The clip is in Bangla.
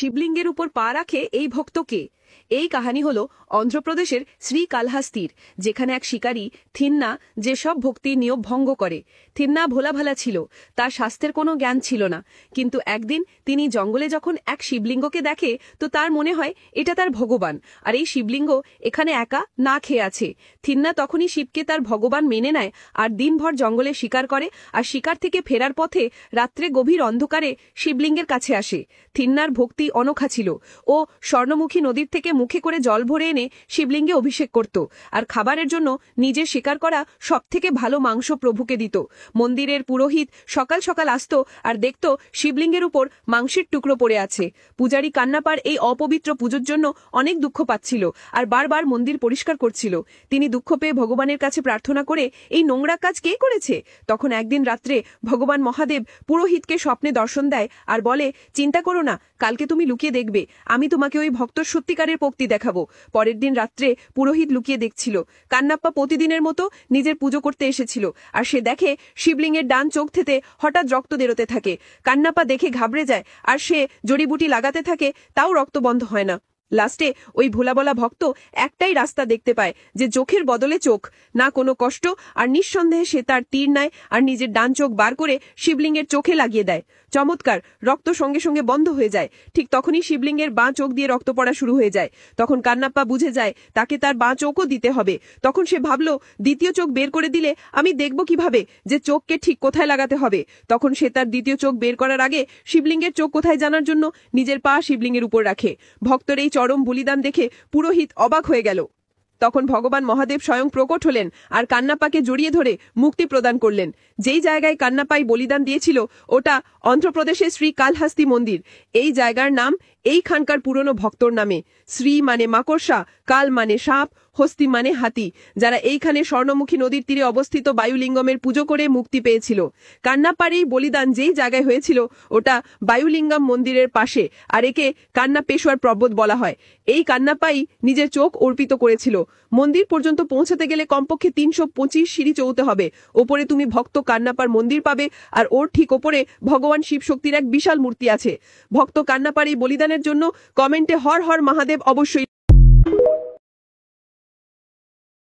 শিবলিঙ্গের উপর পা রাখে এই ভক্তকে। এই কাহিনী হল অন্ধ্রপ্রদেশের শ্রীকালহাস্তির, যেখানে এক শিকারী থিন্না যেসব ভক্তির নিয়ম ভঙ্গ করে। থিন্না ভোলাভালা ছিল, তার স্বাস্থ্যের কোনো জ্ঞান ছিল না, কিন্তু একদিন তিনি জঙ্গলে যখন এক শিবলিঙ্গকে দেখে তো তার মনে হয় এটা তার ভগবান, আর এই শিবলিঙ্গ এখানে একা না খেয়ে আছে। থিন্না তখনই শিবকে তার ভগবান মেনে নেয় আর দিনভর জঙ্গলে শিকার করে, আর শিকার থেকে ফেরার পথে রাত্রে গভীর অন্ধকারে শিবলিঙ্গের কাছে আসে। থিন্নার ভক্তি অনোখা ছিল। ও স্বর্ণমুখী নদীর থেকে মুখে করে জল ভরে এনে শিবলিঙ্গে অভিষেক করত, আর খাবারের জন্য নিজের শিকার করা সবথেকে ভালো মাংস প্রভুকে দিত। মন্দিরের পুরোহিত সকাল সকাল আসত আর দেখত শিবলিঙ্গের উপর মাংসের টুকরো পড়ে আছে। পূজারী কান্নাপার এই অপবিত্র পুজোর জন্য অনেক দুঃখ পাচ্ছিল আর বারবার মন্দির পরিষ্কার করছিল। তিনি দুঃখ পেয়ে ভগবানের কাছে প্রার্থনা করে, এই নোংরা কাজ কে করেছে? তখন একদিন রাত্রে ভগবান মহাদেব পুরোহিতকে স্বপ্নে দর্শন দেয় আর বলে, চিন্তা করো না, কালকে তুমি লুকিয়ে দেখবে, আমি তোমাকে ওই ভক্তর সত্যিকারের ভক্তি দেখাবো। পরের দিন রাত্রে পুরোহিত লুকিয়ে দেখছিল কান্নাপ্পা প্রতিদিনের মতো নিজের পুজো করতে এসেছিল, আর সে দেখে শিবলিঙ্গের ডান চোখ থেকে হঠাৎ রক্ত বেরোতে থাকে। কান্নাপ্পা দেখে ঘাবড়ে যায় আর সে জড়িবুটি লাগাতে থাকে, তাও রক্ত বন্ধ হয় না। লাস্টে ওই ভোলাবলা ভক্ত একটাই রাস্তা দেখতে পায়, যে চোখের বদলে চোখ, না কোনো কষ্ট, আর নিঃসন্দেহে সে তার তীর নেয় আর নিজের ডান চোখ বার করে শিবলিঙ্গের চোখে লাগিয়ে দেয়। চমৎকার, রক্ত সঙ্গে সঙ্গে বন্ধ হয়ে যায়। ঠিক তখনই শিবলিঙ্গের বাঁ চোখ দিয়ে রক্ত পড়া শুরু হয়ে যায়। তখন কান্নাপ্পা বুঝে যায় তাকে তার বাঁ চোখও দিতে হবে। তখন সে ভাবল, দ্বিতীয় চোখ বের করে দিলে আমি দেখব কিভাবে যে চোখকে ঠিক কোথায় লাগাতে হবে। তখন সে তার দ্বিতীয় চোখ বের করার আগে শিবলিঙ্গের চোখ কোথায় জানার জন্য নিজের পা শিবলিঙ্গের উপর রাখে। ভক্তর এই চরম বলিদান দেখে পুরোহিত অবাক হয়ে গেল। তখন ভগবান মহাদেব স্বয়ং প্রকট হলেন আর কান্নাপ্পাকে জড়িয়ে ধরে মুক্তি প্রদান করলেন। যেই জায়গায় কান্নাপ্পাই বলিদান দিয়েছিল ওটা অন্ধ্রপ্রদেশের শ্রীকালহাস্তি মন্দির। এই জায়গার নাম এইখানকার পুরনো ভক্তর নামে। শ্রী মানে মাকড়সা, কাল মানে সাপ, হস্তি মানে হাতি, যারা এইখানে স্বর্ণমুখী নদীর তীরে অবস্থিত বায়ুলিঙ্গমের পুজো করে মুক্তি পেয়েছিল। কান্নাপ্পার এই বলিদান যেই জায়গায় হয়েছিল ওটা বায়ুলিঙ্গম মন্দিরের পাশে, আর একে কান্নাপেশ্বর পর্বত বলা হয়। এই কান্নাপ্পাই নিজের চোখ অর্পিত করেছিল। মন্দির পর্যন্ত পৌঁছাতে গেলে কমপক্ষে 325 সিঁড়ি চড়তে হবে। ওপরে তুমি ভক্ত কান্নাপ্পার মন্দির পাবে, আর ওর ঠিক ওপরে ভগবান শিব শক্তির এক বিশাল মূর্তি আছে। ভক্ত কান্নাপ্পার এই বলিদানের জন্য কমেন্টে হর হর মহাদেব অবশ্যই